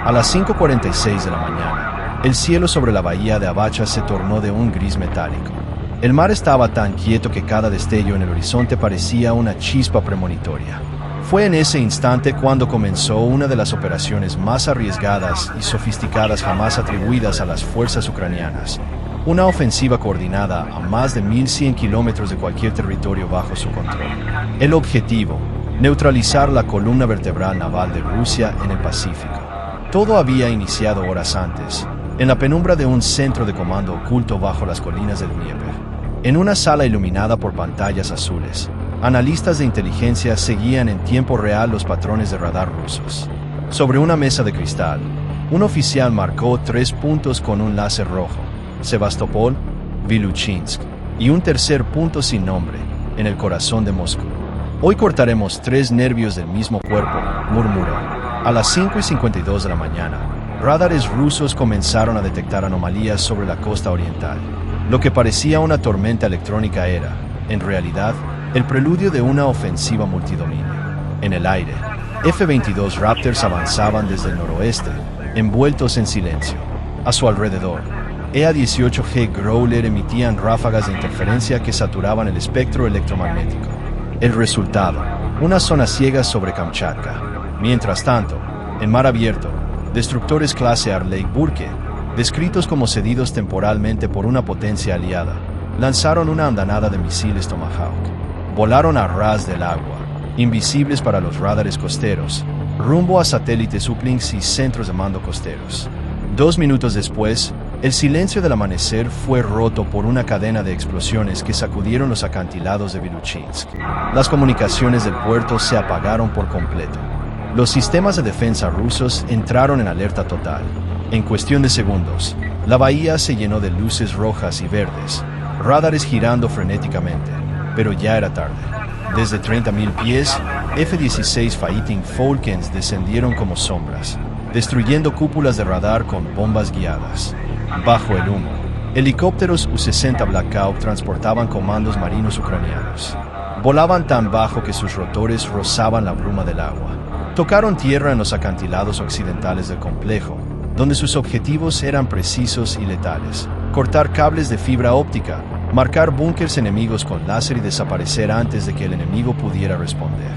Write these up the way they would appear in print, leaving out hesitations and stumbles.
A las 5:46 de la mañana, el cielo sobre la bahía de Abacha se tornó de un gris metálico. El mar estaba tan quieto que cada destello en el horizonte parecía una chispa premonitoria. Fue en ese instante cuando comenzó una de las operaciones más arriesgadas y sofisticadas jamás atribuidas a las fuerzas ucranianas. Una ofensiva coordinada a más de 1.100 kilómetros de cualquier territorio bajo su control. El objetivo: neutralizar la columna vertebral naval de Rusia en el Pacífico. Todo había iniciado horas antes, en la penumbra de un centro de comando oculto bajo las colinas del Dnieper. En una sala iluminada por pantallas azules, analistas de inteligencia seguían en tiempo real los patrones de radar rusos. Sobre una mesa de cristal, un oficial marcó 3 puntos con un láser rojo: Sebastopol, Viluchinsk, y un tercer punto sin nombre, en el corazón de Moscú. Hoy cortaremos 3 nervios del mismo cuerpo, murmuró. A las 5:52 de la mañana, radares rusos comenzaron a detectar anomalías sobre la costa oriental. Lo que parecía una tormenta electrónica era, en realidad, el preludio de una ofensiva multidominio. En el aire, F-22 Raptors avanzaban desde el noroeste, envueltos en silencio. A su alrededor, EA-18G Growler emitían ráfagas de interferencia que saturaban el espectro electromagnético. El resultado: una zona ciega sobre Kamchatka. Mientras tanto, en mar abierto, destructores clase Arleigh Burke, descritos como cedidos temporalmente por una potencia aliada, lanzaron una andanada de misiles Tomahawk. Volaron a ras del agua, invisibles para los radares costeros, rumbo a satélites uplinks y centros de mando costeros. 2 minutos después, el silencio del amanecer fue roto por una cadena de explosiones que sacudieron los acantilados de Viluchinsk. Las comunicaciones del puerto se apagaron por completo. Los sistemas de defensa rusos entraron en alerta total. En cuestión de segundos, la bahía se llenó de luces rojas y verdes, radares girando frenéticamente, pero ya era tarde. Desde 30.000 pies, F-16 Fighting Falcons descendieron como sombras, destruyendo cúpulas de radar con bombas guiadas. Bajo el humo, helicópteros U-60 Black Hawk transportaban comandos marinos ucranianos. Volaban tan bajo que sus rotores rozaban la bruma del agua. Tocaron tierra en los acantilados occidentales del complejo, donde sus objetivos eran precisos y letales: cortar cables de fibra óptica, marcar búnkers enemigos con láser y desaparecer antes de que el enemigo pudiera responder.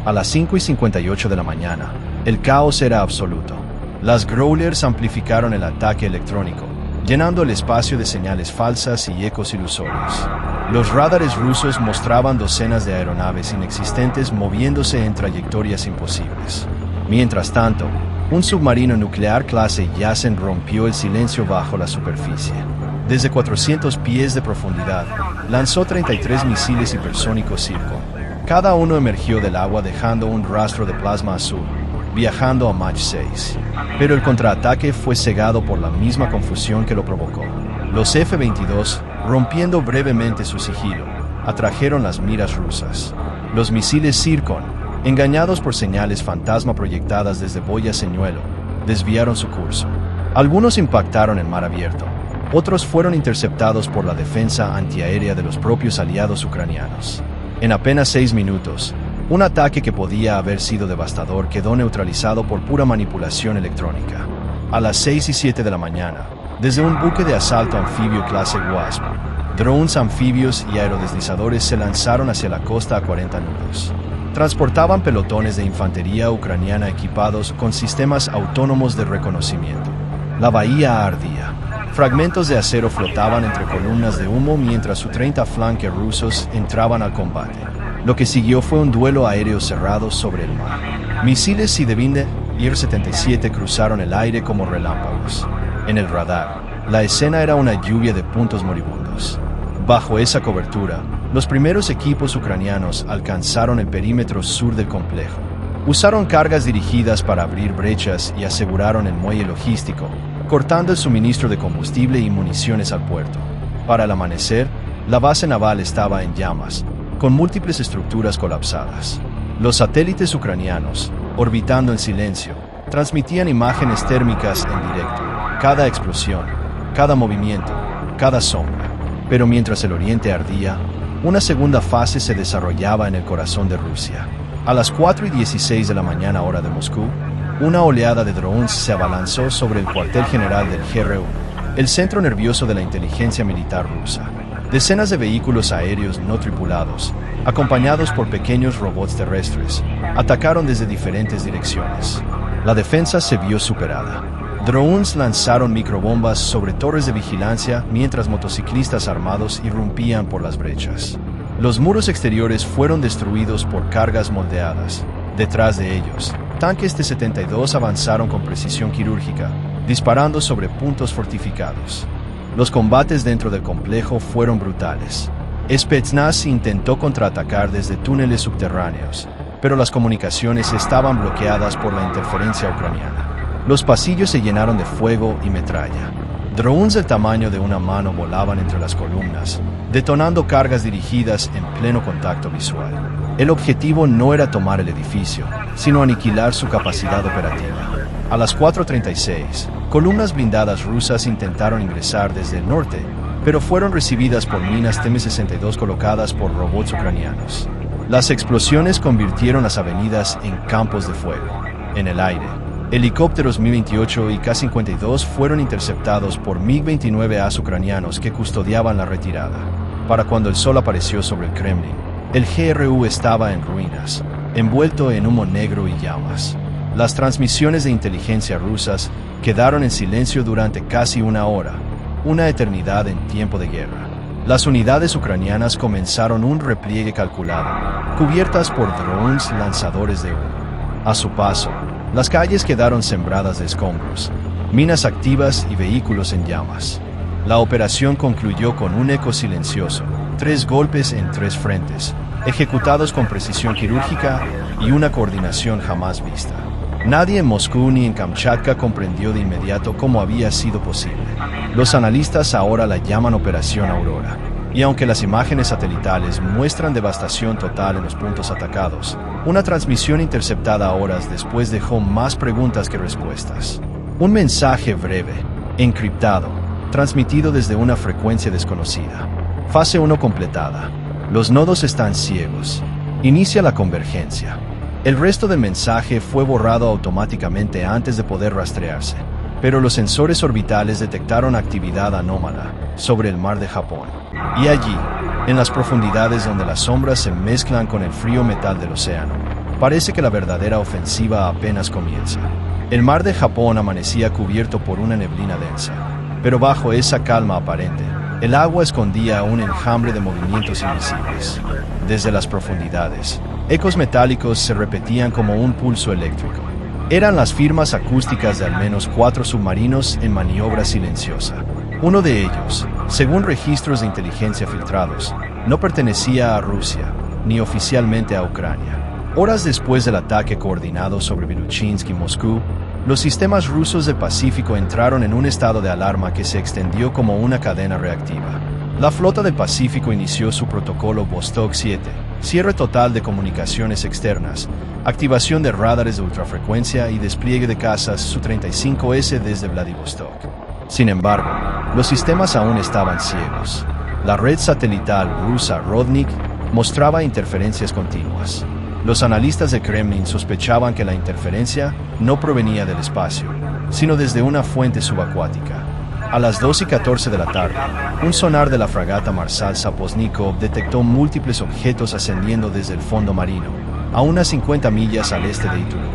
A las 5:58 de la mañana, el caos era absoluto. Las Growlers amplificaron el ataque electrónico, llenando el espacio de señales falsas y ecos ilusorios. Los radares rusos mostraban docenas de aeronaves inexistentes moviéndose en trayectorias imposibles. Mientras tanto, un submarino nuclear clase Yasen rompió el silencio bajo la superficie. Desde 400 pies de profundidad, lanzó 33 misiles hipersónicos Zircon. Cada uno emergió del agua dejando un rastro de plasma azul, viajando a Mach 6. Pero el contraataque fue cegado por la misma confusión que lo provocó. Los F-22, rompiendo brevemente su sigilo, atrajeron las miras rusas. Los misiles Zircon, engañados por señales fantasma proyectadas desde boyas señuelo, desviaron su curso. Algunos impactaron en mar abierto, otros fueron interceptados por la defensa antiaérea de los propios aliados ucranianos. En apenas 6 minutos, un ataque que podía haber sido devastador quedó neutralizado por pura manipulación electrónica. A las 6:07 de la mañana, desde un buque de asalto anfibio clase Wasp, drones anfibios y aerodeslizadores se lanzaron hacia la costa a 40 nudos. Transportaban pelotones de infantería ucraniana equipados con sistemas autónomos de reconocimiento. La bahía ardía. Fragmentos de acero flotaban entre columnas de humo mientras sus 30 flanques rusos entraban al combate. Lo que siguió fue un duelo aéreo cerrado sobre el mar. Misiles Sidevinde y Ir-77 cruzaron el aire como relámpagos. En el radar, la escena era una lluvia de puntos moribundos. Bajo esa cobertura, los primeros equipos ucranianos alcanzaron el perímetro sur del complejo. Usaron cargas dirigidas para abrir brechas y aseguraron el muelle logístico, cortando el suministro de combustible y municiones al puerto. Para el amanecer, la base naval estaba en llamas, con múltiples estructuras colapsadas. Los satélites ucranianos, orbitando en silencio, transmitían imágenes térmicas en directo. Cada explosión, cada movimiento, cada sombra. Pero mientras el oriente ardía, una segunda fase se desarrollaba en el corazón de Rusia. A las 4:16 de la mañana hora de Moscú, una oleada de drones se abalanzó sobre el cuartel general del GRU, el centro nervioso de la inteligencia militar rusa. Decenas de vehículos aéreos no tripulados, acompañados por pequeños robots terrestres, atacaron desde diferentes direcciones. La defensa se vio superada. Drones lanzaron microbombas sobre torres de vigilancia mientras motociclistas armados irrumpían por las brechas. Los muros exteriores fueron destruidos por cargas moldeadas. Detrás de ellos, tanques T-72 avanzaron con precisión quirúrgica, disparando sobre puntos fortificados. Los combates dentro del complejo fueron brutales. Spetsnaz intentó contraatacar desde túneles subterráneos, pero las comunicaciones estaban bloqueadas por la interferencia ucraniana. Los pasillos se llenaron de fuego y metralla. Drones del tamaño de una mano volaban entre las columnas, detonando cargas dirigidas en pleno contacto visual. El objetivo no era tomar el edificio, sino aniquilar su capacidad operativa. A las 4:36, columnas blindadas rusas intentaron ingresar desde el norte, pero fueron recibidas por minas TM-62 colocadas por robots ucranianos. Las explosiones convirtieron las avenidas en campos de fuego. En el aire, helicópteros Mi-28 y K-52 fueron interceptados por MiG-29As ucranianos que custodiaban la retirada. Para cuando el sol apareció sobre el Kremlin, el GRU estaba en ruinas, envuelto en humo negro y llamas. Las transmisiones de inteligencia rusas quedaron en silencio durante casi una hora, una eternidad en tiempo de guerra. Las unidades ucranianas comenzaron un repliegue calculado, cubiertas por drones lanzadores de humo. A su paso, las calles quedaron sembradas de escombros, minas activas y vehículos en llamas. La operación concluyó con un eco silencioso, 3 golpes en 3 frentes, ejecutados con precisión quirúrgica y una coordinación jamás vista. Nadie en Moscú ni en Kamchatka comprendió de inmediato cómo había sido posible. Los analistas ahora la llaman Operación Aurora. Y aunque las imágenes satelitales muestran devastación total en los puntos atacados, una transmisión interceptada horas después dejó más preguntas que respuestas. Un mensaje breve, encriptado, transmitido desde una frecuencia desconocida. Fase 1 completada. Los nodos están ciegos. Inicia la convergencia. El resto del mensaje fue borrado automáticamente antes de poder rastrearse, pero los sensores orbitales detectaron actividad anómala sobre el mar de Japón. Y allí, en las profundidades donde las sombras se mezclan con el frío metal del océano, parece que la verdadera ofensiva apenas comienza. El mar de Japón amanecía cubierto por una neblina densa, pero bajo esa calma aparente, el agua escondía un enjambre de movimientos invisibles. Desde las profundidades, ecos metálicos se repetían como un pulso eléctrico. Eran las firmas acústicas de al menos 4 submarinos en maniobra silenciosa. Uno de ellos, según registros de inteligencia filtrados, no pertenecía a Rusia, ni oficialmente a Ucrania. Horas después del ataque coordinado sobre Viluchinsk y Moscú, los sistemas rusos del Pacífico entraron en un estado de alarma que se extendió como una cadena reactiva. La flota del Pacífico inició su protocolo Vostok 7, cierre total de comunicaciones externas, activación de radares de ultrafrecuencia y despliegue de cazas Su-35S desde Vladivostok. Sin embargo, los sistemas aún estaban ciegos. La red satelital rusa Rodnik mostraba interferencias continuas. Los analistas de Kremlin sospechaban que la interferencia no provenía del espacio, sino desde una fuente subacuática. A las 2:14 de la tarde, un sonar de la fragata Marsal Saposnikov detectó múltiples objetos ascendiendo desde el fondo marino, a unas 50 millas al este de Itulú.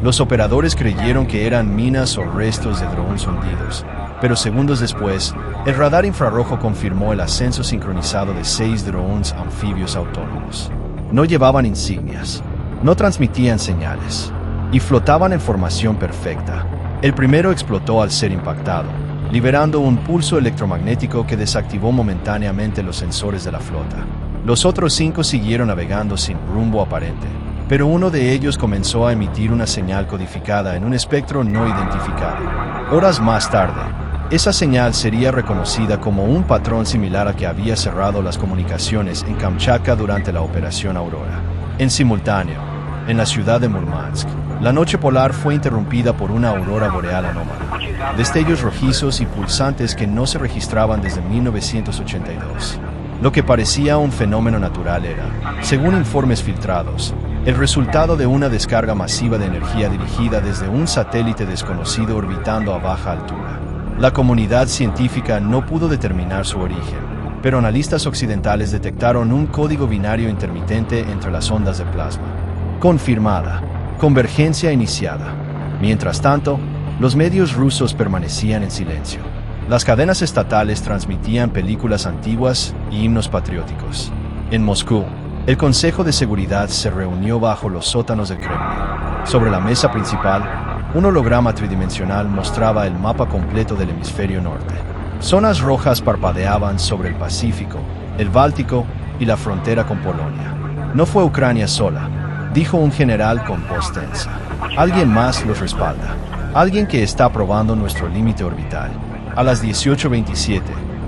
Los operadores creyeron que eran minas o restos de drones hundidos, pero segundos después, el radar infrarrojo confirmó el ascenso sincronizado de 6 drones anfibios autónomos. No llevaban insignias, no transmitían señales, y flotaban en formación perfecta. El primero explotó al ser impactado, liberando un pulso electromagnético que desactivó momentáneamente los sensores de la flota. Los otros 5 siguieron navegando sin rumbo aparente, pero uno de ellos comenzó a emitir una señal codificada en un espectro no identificado. Horas más tarde, esa señal sería reconocida como un patrón similar al que había cerrado las comunicaciones en Kamchatka durante la Operación Aurora. En simultáneo, en la ciudad de Murmansk, la noche polar fue interrumpida por una aurora boreal anómala. Destellos rojizos y pulsantes que no se registraban desde 1982. Lo que parecía un fenómeno natural era, según informes filtrados, el resultado de una descarga masiva de energía dirigida desde un satélite desconocido orbitando a baja altura. La comunidad científica no pudo determinar su origen, pero analistas occidentales detectaron un código binario intermitente entre las ondas de plasma. Confirmada. Convergencia iniciada. Mientras tanto, los medios rusos permanecían en silencio. Las cadenas estatales transmitían películas antiguas y himnos patrióticos. En Moscú, el Consejo de Seguridad se reunió bajo los sótanos del Kremlin. Sobre la mesa principal, un holograma tridimensional mostraba el mapa completo del hemisferio norte. Zonas rojas parpadeaban sobre el Pacífico, el Báltico y la frontera con Polonia. No fue Ucrania sola, dijo un general con voz tensa. Alguien más los respalda. Alguien que está probando nuestro límite orbital. A las 18:27,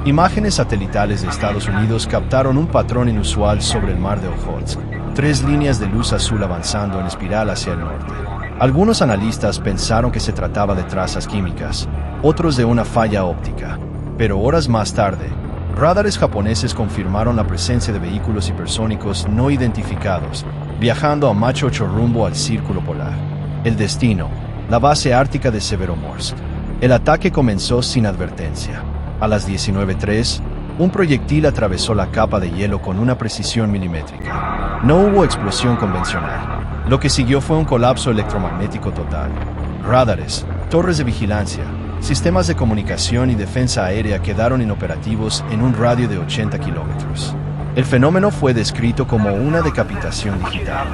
imágenes satelitales de Estados Unidos captaron un patrón inusual sobre el mar de Ojotsk. 3 líneas de luz azul avanzando en espiral hacia el norte. Algunos analistas pensaron que se trataba de trazas químicas, otros de una falla óptica. Pero horas más tarde, radares japoneses confirmaron la presencia de vehículos hipersónicos no identificados, viajando a Mach 8 rumbo al Círculo Polar. El destino, la base ártica de Severomorsk. El ataque comenzó sin advertencia. A las 19:03, un proyectil atravesó la capa de hielo con una precisión milimétrica. No hubo explosión convencional. Lo que siguió fue un colapso electromagnético total. Radares, torres de vigilancia, sistemas de comunicación y defensa aérea quedaron inoperativos en un radio de 80 kilómetros. El fenómeno fue descrito como una decapitación digital.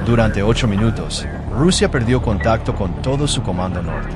Durante 8 minutos, Rusia perdió contacto con todo su comando norte.